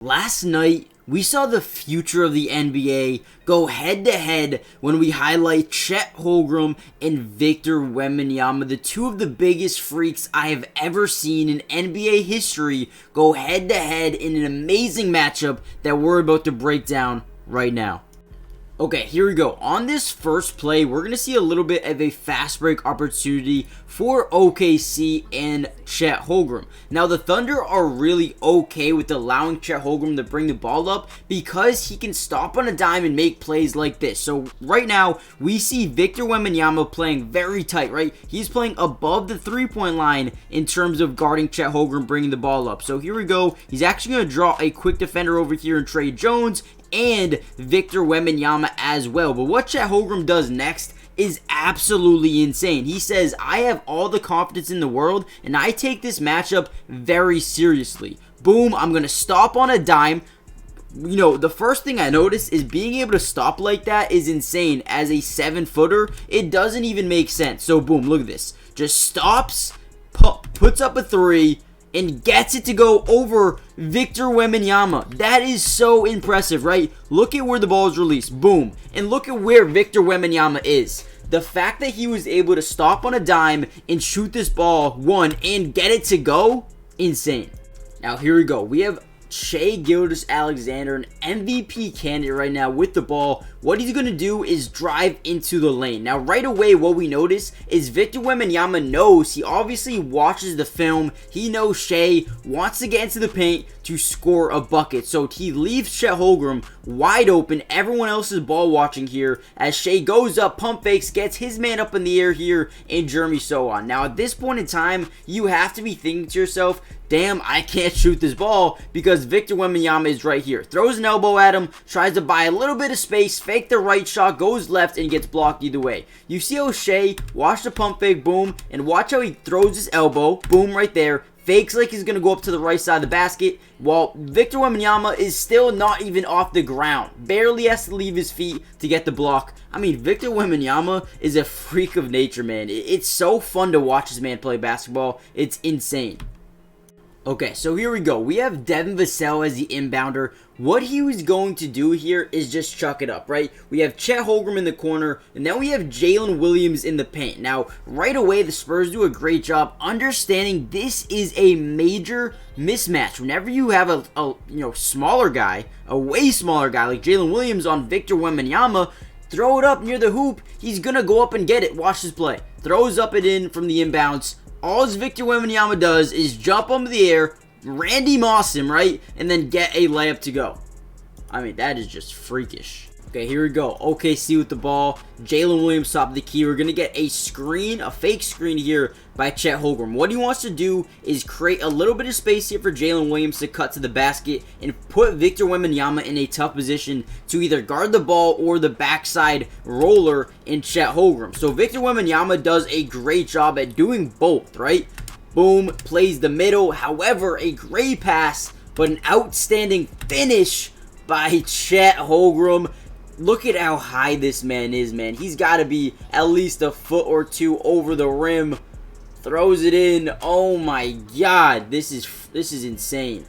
Last night, we saw the future of the NBA go head-to-head when we highlight Chet Holmgren and Victor Wembanyama, the two of the biggest freaks I have ever seen in NBA history, go head-to-head in an amazing matchup that we're about to break down right now. Okay, here we go. On this first play, we're going to see a little bit of a fast break opportunity for OKC and Chet Holmgren. Now, the Thunder are really okay with allowing Chet Holmgren to bring the ball up because he can stop on a dime and make plays like this. So, right now, we see Victor Wembanyama playing very tight, right? He's playing above the three-point line in terms of guarding Chet Holmgren bringing the ball up. So, here we go. He's actually going to draw a quick defender over here in Trey Jones and Victor Wembanyama as well. But what Chet Holmgren does next is absolutely insane. He says, I have all the confidence in the world, and I take this matchup very seriously. Boom, I'm going to stop on a dime. You know, the first thing I noticed is being able to stop like that is insane. As a 7-footer, it doesn't even make sense. So, boom, look at this. Just stops, puts up a three, and gets it to go over Victor Wembanyama. That is so impressive, right? Look at where the ball is released. Boom. And look at where Victor Wembanyama is. The fact that he was able to stop on a dime and shoot this ball, one, and get it to go, insane. Now, here we go. We have Shai Gilgeous-Alexander, an MVP candidate right now with the ball. What he's going to do is drive into the lane. Now, right away, what we notice is Victor Wembanyama knows, he obviously watches the film. He knows Shai wants to get into the paint to score a bucket. So he leaves Chet Holmgren wide open. Everyone else is ball watching here as Shai goes up, pump fakes, gets his man up in the air here, and Jeremy Sohan. Now, at this point in time, you have to be thinking to yourself, damn, I can't shoot this ball because Victor Wembanyama is right here. Throws an elbow at him, tries to buy a little bit of space, fake the right shot, goes left, and gets blocked either way. You see how Shai, watch the pump fake, boom, and watch how he throws his elbow, boom, right there. Fakes like he's going to go up to the right side of the basket, while Victor Wembanyama is still not even off the ground. Barely has to leave his feet to get the block. I mean, Victor Wembanyama is a freak of nature, man. It's so fun to watch this man play basketball. It's insane. Okay, so here we go. We have Devin Vassell as the inbounder. What he was going to do here is just chuck it up, right? We have Chet Holmgren in the corner, and then we have Jalen Williams in the paint. Now, right away, the Spurs do a great job understanding this is a major mismatch. Whenever you have a smaller guy, a way smaller guy like Jalen Williams on Victor Wembanyama, throw it up near the hoop, he's going to go up and get it. Watch this play. Throws up it in from the inbounds. All Victor Wembanyama does is jump up in the air, Randy Moss him, right? And then get a layup to go. I mean, that is just freakish. Okay, here we go. OKC with the ball. Jalen Williams top of the key. We're going to get a screen, a fake screen here by Chet Holmgren. What he wants to do is create a little bit of space here for Jalen Williams to cut to the basket and put Victor Wembanyama in a tough position to either guard the ball or the backside roller in Chet Holmgren. So Victor Wembanyama does a great job at doing both, right? Boom, plays the middle. However, a great pass, but an outstanding finish by Chet Holmgren. Look at how high this man is, man. He's got to be at least a foot or two over the rim. Throws it in. Oh my God, this is insane.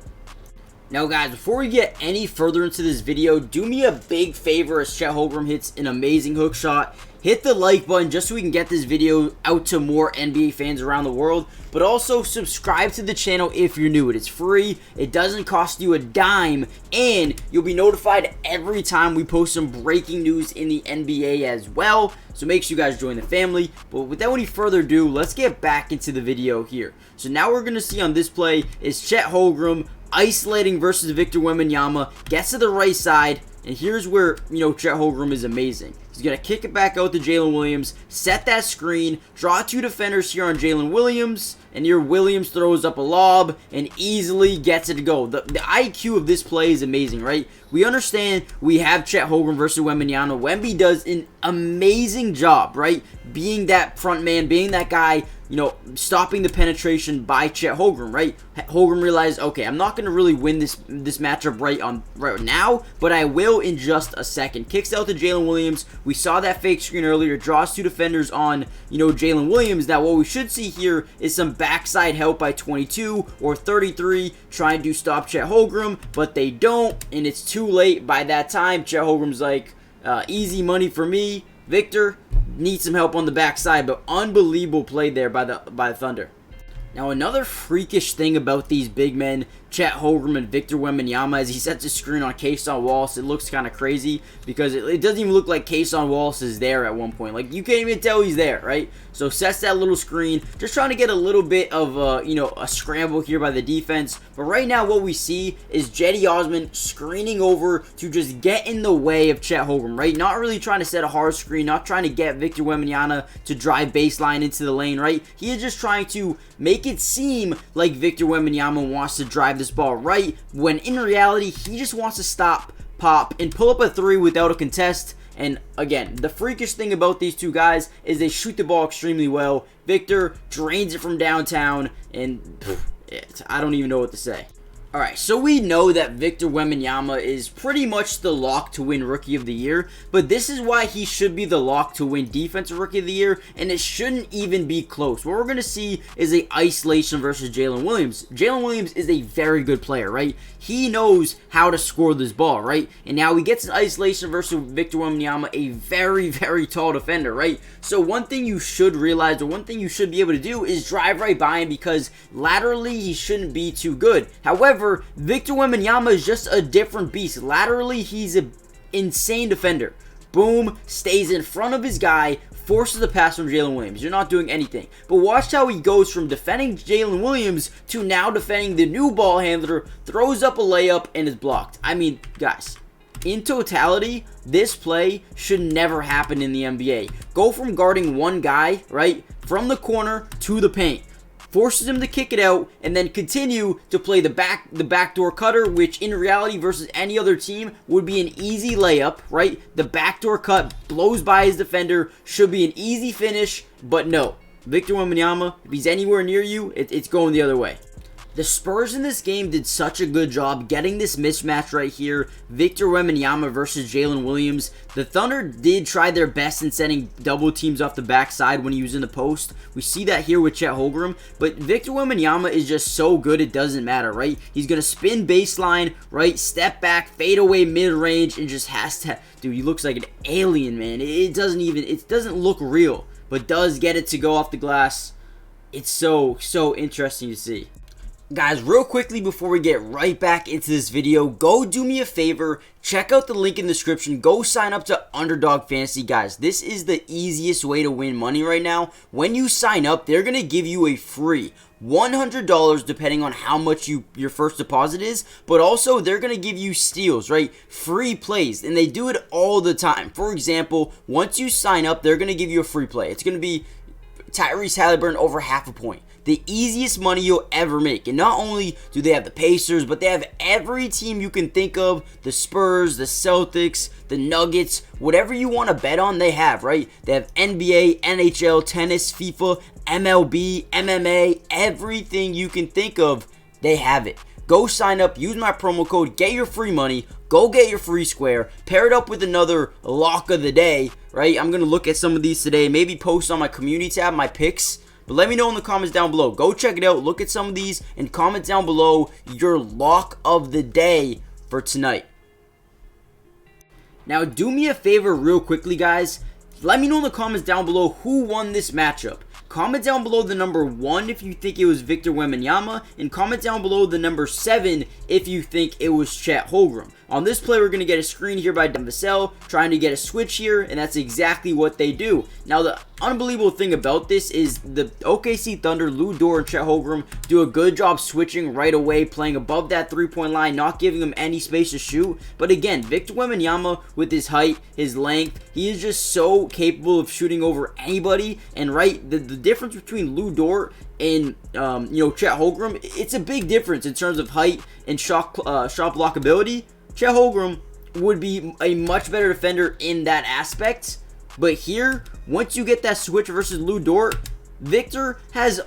Now, guys, before we get any further into this video, do me a big favor as Chet Holmgren hits an amazing hook shot. Hit the like button just so we can get this video out to more NBA fans around the world. But also subscribe to the channel if you're new. It is free. It doesn't cost you a dime. And you'll be notified every time we post some breaking news in the NBA as well. So make sure you guys join the family. But without any further ado, let's get back into the video here. So now we're going to see on this play is Chet Holmgren isolating versus Victor Wembanyama. Gets to the right side. And here's where, Chet Holmgren is amazing. He's going to kick it back out to Jalen Williams, set that screen, draw two defenders here on Jalen Williams, and here Williams throws up a lob and easily gets it to go. The IQ of this play is amazing, right? We understand we have Chet Holmgren versus Wembanyama. Wemby does an amazing job, right? Being that front man, being that guy, stopping the penetration by Chet Holmgren, right? Holmgren realized, okay, I'm not going to really win this matchup right now, but I will in just a second. Kicks out to Jalen Williams. We saw that fake screen earlier. Draws two defenders on, Jalen Williams. Now, what we should see here is some backside help by 22 or 33 trying to stop Chet Holmgren, but they don't, and it's too late by that time. Chet Holmgren's like, easy money for me. Victor needs some help on the backside, but unbelievable play there by the Thunder. Now, another freakish thing about these big men, Chet Holmgren and Victor Wembanyama, as he sets his screen on Cason Wallace, it looks kind of crazy because it doesn't even look like Cason Wallace is there at one point. Like, you can't even tell he's there, right? So, sets that little screen, just trying to get a little bit of, a scramble here by the defense. But right now, what we see is Cedi Osman screening over to just get in the way of Chet Holmgren, right? Not really trying to set a hard screen, not trying to get Victor Wembanyama to drive baseline into the lane, right? He is just trying to make it seem like Victor Wembanyama wants to drive this ball right, when in reality, he just wants to stop, pop, and pull up a three without a contest. And again, the freakish thing about these two guys is they shoot the ball extremely well. Victor drains it from downtown, and I don't even know what to say. Alright, so we know that Victor Wembanyama is pretty much the lock to win Rookie of the Year, but this is why he should be the lock to win Defensive Rookie of the Year, and it shouldn't even be close. What we're going to see is a isolation versus Jalen Williams. Jalen Williams is a very good player, right? He knows how to score this ball, right? And now he gets an isolation versus Victor Wembanyama, a very, very tall defender, right? So one thing you should realize, or one thing you should be able to do, is drive right by him, because laterally he shouldn't be too good. However, Victor Wembanyama is just a different beast. Laterally, he's an insane defender. Boom, stays in front of his guy, forces the pass from Jalen Williams. You're not doing anything. But watch how he goes from defending Jalen Williams to now defending the new ball handler, throws up a layup, and is blocked. I mean, guys, in totality, this play should never happen in the NBA. Go from guarding one guy, right, from the corner to the paint. Forces him to kick it out, and then continue to play the backdoor cutter, which in reality versus any other team would be an easy layup, right? The backdoor cut blows by his defender, should be an easy finish, but no. Victor Wembanyama, if he's anywhere near you, it's going the other way. The Spurs in this game did such a good job getting this mismatch right here. Victor Wembanyama versus Jalen Williams. The Thunder did try their best in setting double teams off the backside when he was in the post. We see that here with Chet Holmgren. But Victor Wembanyama is just so good, it doesn't matter, right? He's going to spin baseline, right? Step back, fade away mid-range, and just has to... Dude, he looks like an alien, man. It doesn't look real, but does get it to go off the glass. It's so interesting to see. Guys, real quickly before we get right back into this video, go do me a favor, check out the link in the description, go sign up to Underdog Fantasy. Guys, this is the easiest way to win money right now. When you sign up, they're going to give you a free $100 depending on how much your first deposit is, but also they're going to give you steals, right? Free plays, and they do it all the time. For example, once you sign up, they're going to give you a free play. It's going to be Tyrese Halliburton over half a point. The easiest money you'll ever make. And not only do they have the Pacers, but they have every team you can think of. The Spurs, the Celtics, the Nuggets, whatever you want to bet on, they have, right? They have NBA, NHL, tennis, FIFA, MLB, MMA, everything you can think of, they have it. Go sign up, use my promo code, get your free money, go get your free square, pair it up with another lock of the day, right? I'm going to look at some of these today, maybe post on my community tab, my picks. But let me know in the comments down below. Go check it out. Look at some of these and comment down below your lock of the day for tonight. Now, do me a favor real quickly, guys. Let me know in the comments down below who won this matchup. Comment down below the number 1 if you think it was Victor Wembanyama, and comment down below the number 7 if you think it was Chet Holmgren. On this play, we're going to get a screen here by Devin Vassell, trying to get a switch here, and that's exactly what they do. Now, the unbelievable thing about this is the OKC Thunder, Lou Dort, and Chet Holmgren do a good job switching right away, playing above that three-point line, not giving them any space to shoot. But again, Victor Wembanyama, with his height, his length, he is just so capable of shooting over anybody. And right, the difference between Lou Dort and Chet Holmgren, it's a big difference in terms of height and shot blockability. Chet Holmgren would be a much better defender in that aspect. But here, once you get that switch versus Lou Dort, Victor has,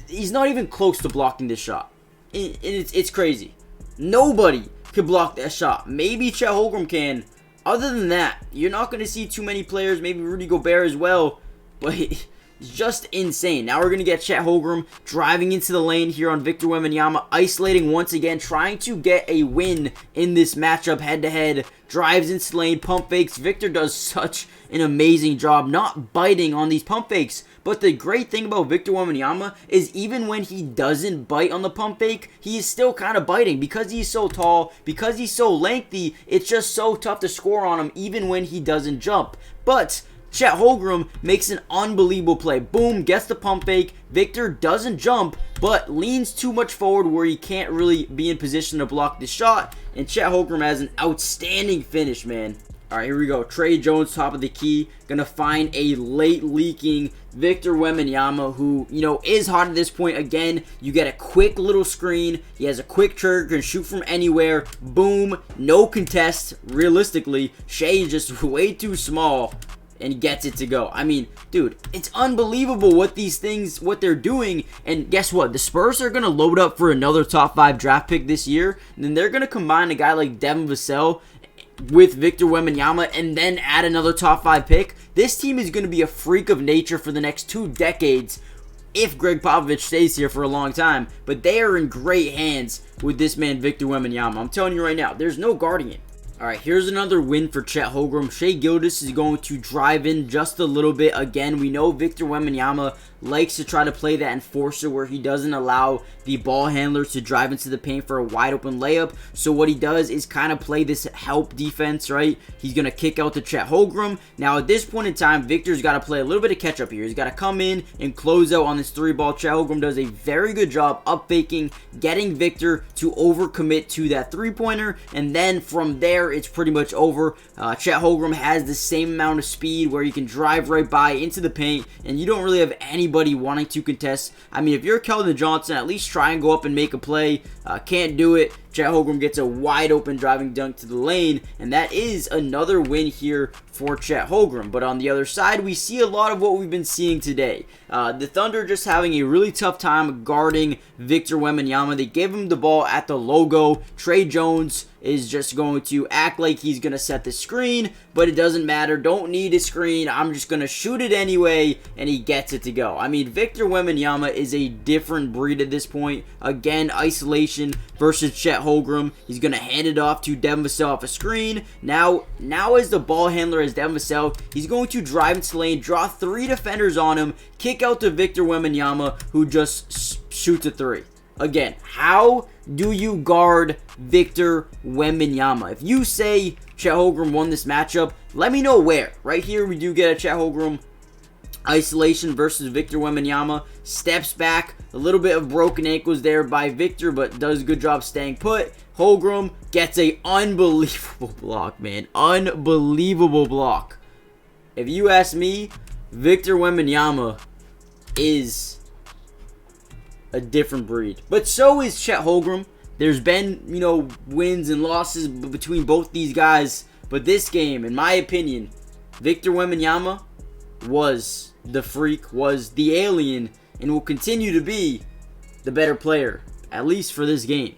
he's not even close to blocking this shot. And it's crazy. Nobody can block that shot. Maybe Chet Holmgren can. Other than that, you're not going to see too many players, maybe Rudy Gobert as well. But It's just insane. Now we're going to get Chet Holmgren driving into the lane here on Victor Wembanyama, isolating once again, trying to get a win in this matchup head-to-head. Drives into the lane, pump fakes. Victor does such an amazing job not biting on these pump fakes. But the great thing about Victor Wembanyama is even when he doesn't bite on the pump fake, he is still kind of biting. Because he's so tall, because he's so lengthy, it's just so tough to score on him even when he doesn't jump. But Chet Holmgren makes an unbelievable play. Boom, gets the pump fake. Victor doesn't jump, but leans too much forward where he can't really be in position to block the shot. And Chet Holmgren has an outstanding finish, man. Alright, here we go. Tre Jones, top of the key. Gonna find a late leaking Victor Wembanyama, who, you know, is hot at this point. Again, you get a quick little screen. He has a quick trigger, can shoot from anywhere. Boom, no contest. Realistically, Shea is just way too small and gets it to go. I mean, dude, it's unbelievable what they're doing. And guess what? The Spurs are going to load up for another top 5 draft pick this year. And then they're going to combine a guy like Devin Vassell with Victor Wembanyama and then add another top 5 pick. This team is going to be a freak of nature for the next 2 decades if Greg Popovich stays here for a long time. But they are in great hands with this man, Victor Wembanyama. I'm telling you right now, there's no guarding it. Alright, here's another win for Chet Holmgren. Shai Gilgeous is going to drive in just a little bit. Again, we know Victor Wembanyama likes to try to play that enforcer where he doesn't allow the ball handlers to drive into the paint for a wide open layup. So what he does is kind of play this help defense, right? He's going to kick out to Chet Holmgren. Now at this point in time, Victor's got to play a little bit of catch up here. He's got to come in and close out on this 3-ball. Chet Holmgren does a very good job up faking, getting Victor to overcommit to that 3-pointer. And then from there, it's pretty much over. Chet Holmgren has the same amount of speed where you can drive right by into the paint, and you don't really have anybody wanting to contest. I mean, if you're Keldon Johnson, at least try and go up and make a play. Can't do it. Chet Holmgren gets a wide open driving dunk to the lane, and that is another win here for Chet Holmgren. But on the other side, we see a lot of what we've been seeing today. The Thunder just having a really tough time guarding Victor Wembanyama. They gave him the ball at the logo. Tre Jones is just going to act like he's going to set the screen, but it doesn't matter. Don't need a screen. I'm just going to shoot it anyway, and he gets it to go. I mean, Victor Wembanyama is a different breed at this point. Again, isolation versus Chet Holmgren. He's going to hand it off to Devin Vassell off a screen. Now as the ball handler as Devin Vassell, he's going to drive into the lane, draw 3 defenders on him, kick out to Victor Wembanyama, who just shoots a 3. Again, how do you guard Victor Wembanyama? If you say Chet Holmgren won this matchup, let me know where. Right here, we do get a Chet Holmgren isolation versus Victor Wembanyama. Steps back, a little bit of broken ankles there by Victor, but does a good job staying put. Holmgren gets a unbelievable block, man. Unbelievable block. If you ask me, Victor Wembanyama is a different breed. But so is Chet Holmgren. There's been, you know, wins and losses between both these guys. But this game, in my opinion, Victor Wembanyama was the freak, was the alien, and will continue to be the better player, at least for this game.